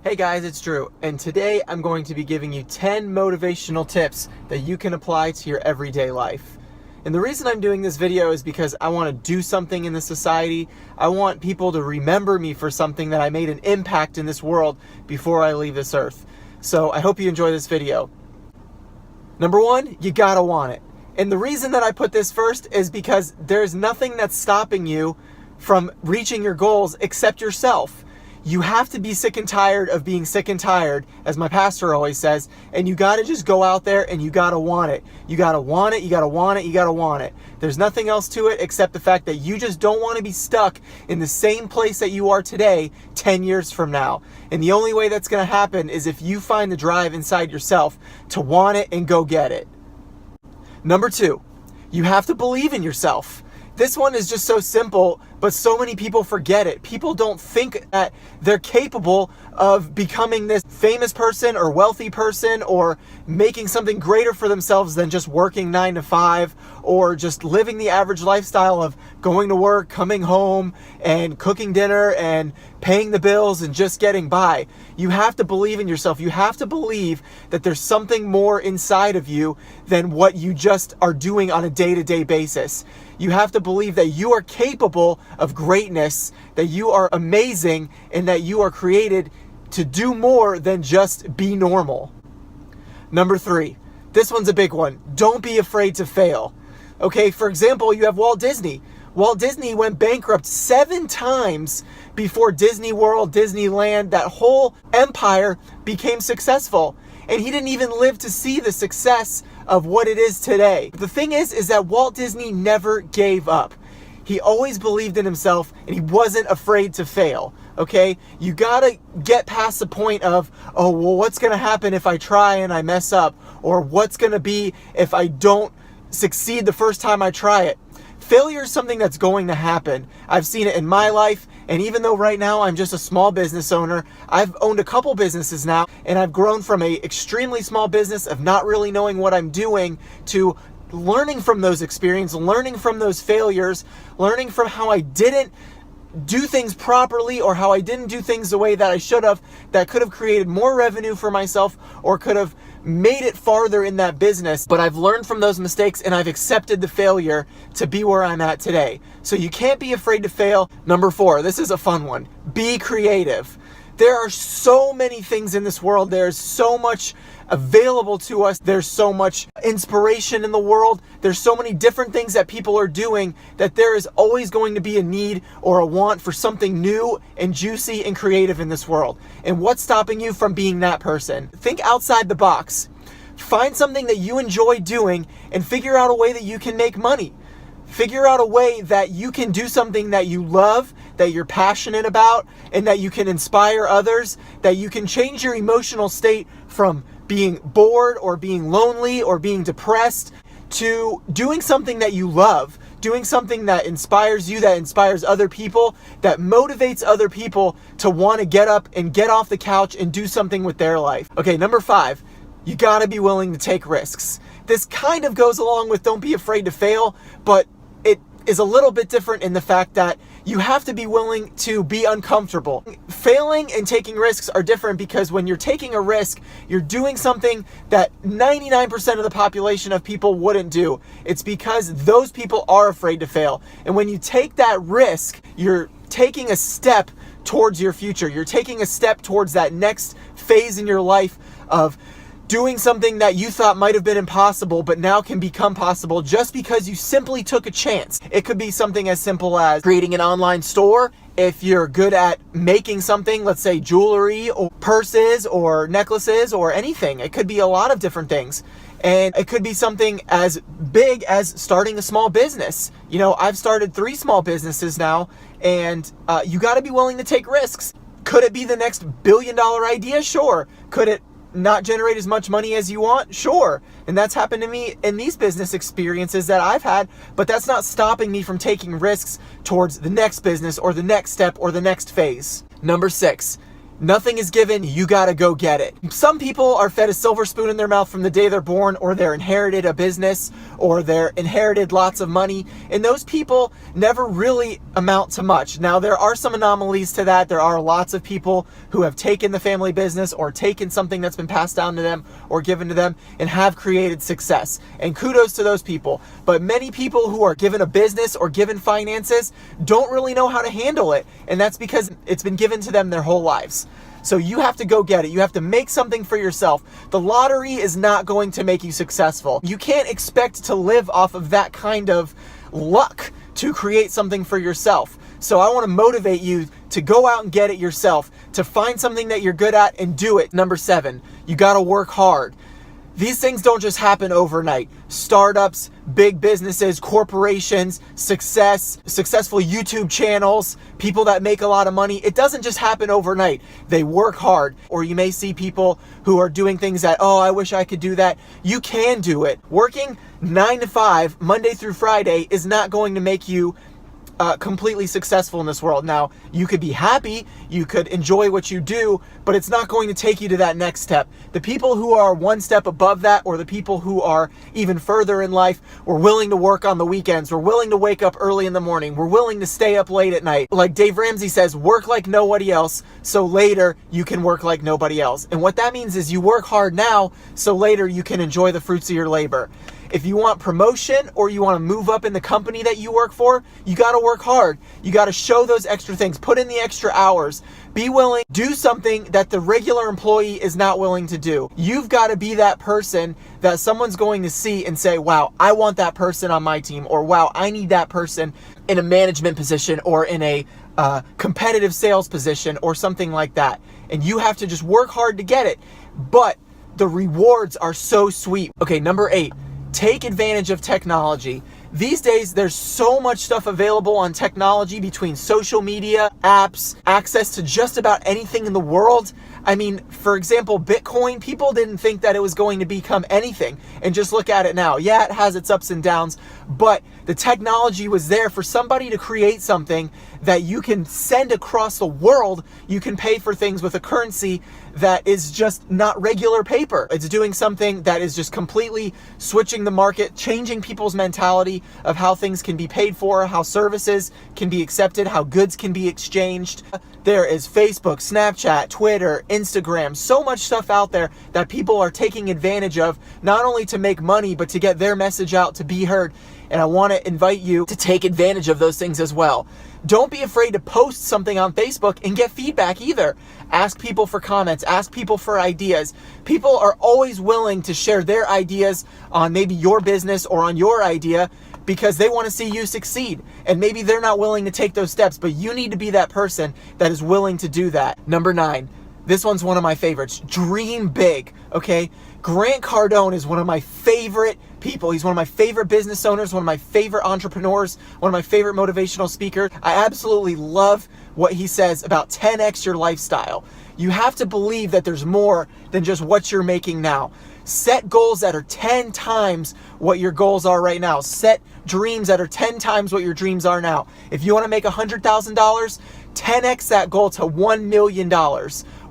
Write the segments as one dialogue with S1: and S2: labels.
S1: Hey guys, it's Drew, and today I'm going to be giving you 10 motivational tips that you can apply to your everyday life. And the reason I'm doing this video is because I want to do something in the society. I want people to remember me for something that I made an impact in this world before I leave this earth. So I hope you enjoy this video. Number one, you gotta want it. And the reason that I put this first is because there's nothing that's stopping you from reaching your goals except yourself. You have to be sick and tired of being sick and tired, as my pastor always says, and you gotta just go out there and you gotta want it. You gotta want it, you gotta want it, you gotta want it. There's nothing else to it except the fact that you just don't want to be stuck in the same place that you are today 10 years from now. And the only way that's gonna happen is if you find the drive inside yourself to want it and go get it. Number two, you have to believe in yourself. This one is just so simple, but so many people forget it. People don't think that they're capable of becoming this famous person or wealthy person or making something greater for themselves than just working 9 to 5 or just living the average lifestyle of going to work, coming home and cooking dinner and paying the bills and just getting by. You have to believe in yourself. You have to believe that there's something more inside of you than what you just are doing on a day-to-day basis. You have to believe that you are capable of greatness, that you are amazing, and that you are created to do more than just be normal. Number three, this one's a big one. Don't be afraid to fail. Okay, for example, you have Walt Disney. Walt Disney went bankrupt 7 times before Disney World, Disneyland, that whole empire became successful. And he didn't even live to see the success of what it is today. The thing is that Walt Disney never gave up. He always believed in himself and he wasn't afraid to fail. Okay? You gotta get past the point of, oh, well, what's gonna happen if I try and I mess up? Or what's gonna be if I don't succeed the first time I try it? Failure is something that's going to happen. I've seen it in my life, and even though right now I'm just a small business owner, I've owned a couple businesses now, and I've grown from a extremely small business of not really knowing what I'm doing to learning from those experiences, learning from those failures, learning from how I didn't do things properly or how I didn't do things the way that I should have, that could have created more revenue for myself or could have made it farther in that business. But I've learned from those mistakes and I've accepted the failure to be where I'm at today. So you can't be afraid to fail. Number 4, this is a fun one. Be creative. There are so many things in this world. There's so much available to us. There's so much inspiration in the world. There's so many different things that people are doing that there is always going to be a need or a want for something new and juicy and creative in this world. And what's stopping you from being that person? Think outside the box. Find something that you enjoy doing and figure out a way that you can make money. Figure out a way that you can do something that you love, that you're passionate about, and that you can inspire others, that you can change your emotional state from being bored or being lonely or being depressed to doing something that you love, doing something that inspires you, that inspires other people, that motivates other people to want to get up and get off the couch and do something with their life. Okay, number 5, you gotta be willing to take risks. This kind of goes along with don't be afraid to fail, but it is a little bit different in the fact that you have to be willing to be uncomfortable. Failing and taking risks are different because when you're taking a risk, you're doing something that 99% of the population of people wouldn't do. It's because those people are afraid to fail. And when you take that risk, you're taking a step towards your future. You're taking a step towards that next phase in your life of doing something that you thought might have been impossible but now can become possible just because you simply took a chance. It could be something as simple as creating an online store. If you're good at making something, let's say jewelry or purses or necklaces or anything, it could be a lot of different things. And it could be something as big as starting a small business. You know, I've started 3 small businesses now, and you got to be willing to take risks. Could it be the next billion-dollar idea? Sure. Could it not generate as much money as you want? Sure. And that's happened to me in these business experiences that I've had, but that's not stopping me from taking risks towards the next business or the next step or the next phase. Number 6, Nothing is given, you gotta go get it. Some people are fed a silver spoon in their mouth from the day they're born, or they're inherited a business, or they're inherited lots of money, and those people never really amount to much. Now, there are some anomalies to that. There are lots of people who have taken the family business or taken something that's been passed down to them or given to them and have created success. And kudos to those people. But many people who are given a business or given finances don't really know how to handle it, and that's because it's been given to them their whole lives. So you have to go get it. You have to make something for yourself. The lottery is not going to make you successful. You can't expect to live off of that kind of luck to create something for yourself. So I want to motivate you to go out and get it yourself, to find something that you're good at and do it. Number 7, you got to work hard. These things don't just happen overnight. Startups, big businesses, corporations, successful YouTube channels, people that make a lot of money, it doesn't just happen overnight. They work hard. Or you may see people who are doing things that, oh, I wish I could do that. You can do it. Working 9 to 5, Monday through Friday, is not going to make you completely successful in this world. Now, you could be happy, you could enjoy what you do, but it's not going to take you to that next step. The people who are one step above that, or the people who are even further in life, were willing to work on the weekends, were willing to wake up early in the morning, were willing to stay up late at night. Like Dave Ramsey says, work like nobody else, so later you can work like nobody else. And what that means is you work hard now, so later you can enjoy the fruits of your labor. If you want promotion or you want to move up in the company that you work for, you got to work hard. You got to show those extra things, put in the extra hours, be willing, do something that the regular employee is not willing to do. You've got to be that person that someone's going to see and say, wow, I want that person on my team, or wow, I need that person in a management position or in a competitive sales position or something like that. And you have to just work hard to get it. But the rewards are so sweet. Okay, number 8. Take advantage of technology. These days, there's so much stuff available on technology between social media, apps, access to just about anything in the world. I mean, for example, Bitcoin, people didn't think that it was going to become anything. And just look at it now. Yeah, it has its ups and downs, but the technology was there for somebody to create something that you can send across the world. You can pay for things with a currency that is just not regular paper. It's doing something that is just completely switching the market, changing people's mentality of how things can be paid for, how services can be accepted, how goods can be exchanged. There is Facebook, Snapchat, Twitter, Instagram, so much stuff out there that people are taking advantage of, not only to make money, but to get their message out, to be heard. And I want to invite you to take advantage of those things as well. Don't be afraid to post something on Facebook and get feedback either. Ask people for comments, ask people for ideas. People are always willing to share their ideas on maybe your business or on your idea because they want to see you succeed. And maybe they're not willing to take those steps, but you need to be that person that is willing to do that. Number 9. This one's one of my favorites. Dream big, okay? Grant Cardone is one of my favorite people. He's one of my favorite business owners, one of my favorite entrepreneurs, one of my favorite motivational speakers. I absolutely love what he says about 10x your lifestyle. You have to believe that there's more than just what you're making now. Set goals that are 10 times what your goals are right now. Set dreams that are 10 times what your dreams are now. If you want to make $100,000, 10x that goal to $1 million.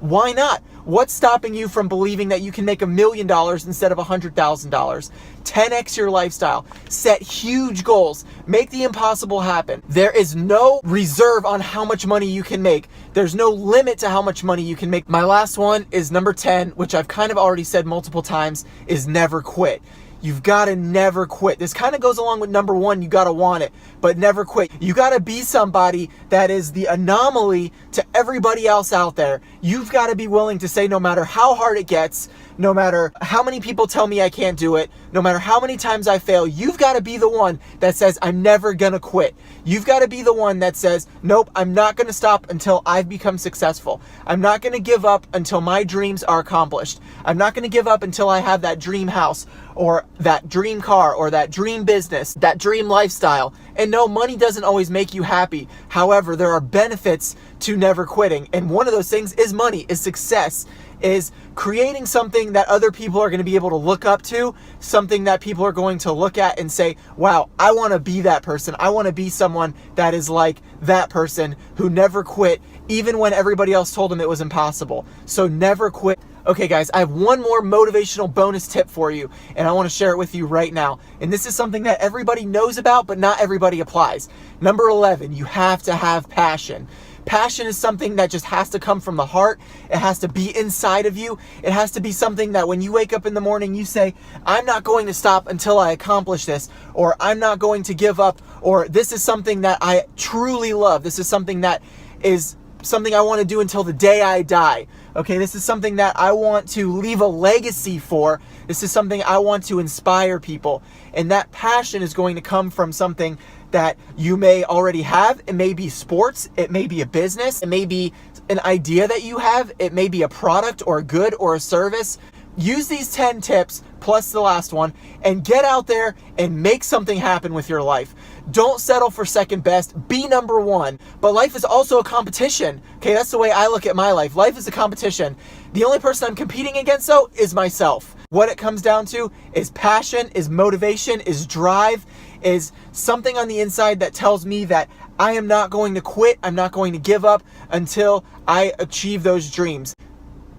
S1: Why not? What's stopping you from believing that you can make $1 million instead of $100,000? 10x your lifestyle. Set huge goals. Make the impossible happen. There is no reserve on how much money you can make. There's no limit to how much money you can make. My last one is number 10, which I've kind of already said multiple times, is never quit. You've got to never quit. This kind of goes along with number 1, you got to want it, but never quit. You got to be somebody that is the anomaly to everybody else out there. You've got to be willing to say no matter how hard it gets, no matter how many people tell me I can't do it, no matter how many times I fail, you've got to be the one that says, I'm never going to quit. You've got to be the one that says, nope, I'm not going to stop until I've become successful. I'm not going to give up until my dreams are accomplished. I'm not going to give up until I have that dream house or that dream car, or that dream business, that dream lifestyle. And no, money doesn't always make you happy. However, there are benefits to never quitting. And one of those things is money, is success, is creating something that other people are going to be able to look up to, something that people are going to look at and say, wow, I want to be that person. I want to be someone that is like that person who never quit, even when everybody else told them it was impossible. So never quit. Okay guys, I have one more motivational bonus tip for you, and I want to share it with you right now. And this is something that everybody knows about, but not everybody applies. Number 11, you have to have passion. Passion is something that just has to come from the heart. It has to be inside of you. It has to be something that when you wake up in the morning, you say, I'm not going to stop until I accomplish this, or I'm not going to give up, or this is something that I truly love. This is something that is something I want to do until the day I die. Okay, this is something that I want to leave a legacy for. This is something I want to inspire people. And that passion is going to come from something that you may already have. It may be sports, it may be a business, it may be an idea that you have, it may be a product or a good or a service. Use these 10 tips plus the last one and get out there and make something happen with your life. Don't settle for second best, be number one. But life is also a competition. Okay, that's the way I look at my life. Life is a competition. The only person I'm competing against though is myself. What it comes down to is passion, is motivation, is drive, is something on the inside that tells me that I am not going to quit, I'm not going to give up until I achieve those dreams.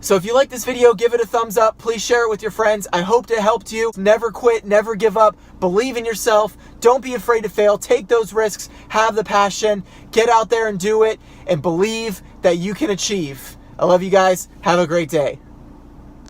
S1: So if you like this video, give it a thumbs up. Please share it with your friends. I hope it helped you. Never quit, never give up. Believe in yourself. Don't be afraid to fail. Take those risks. Have the passion. Get out there and do it. And believe that you can achieve. I love you guys. Have a great day.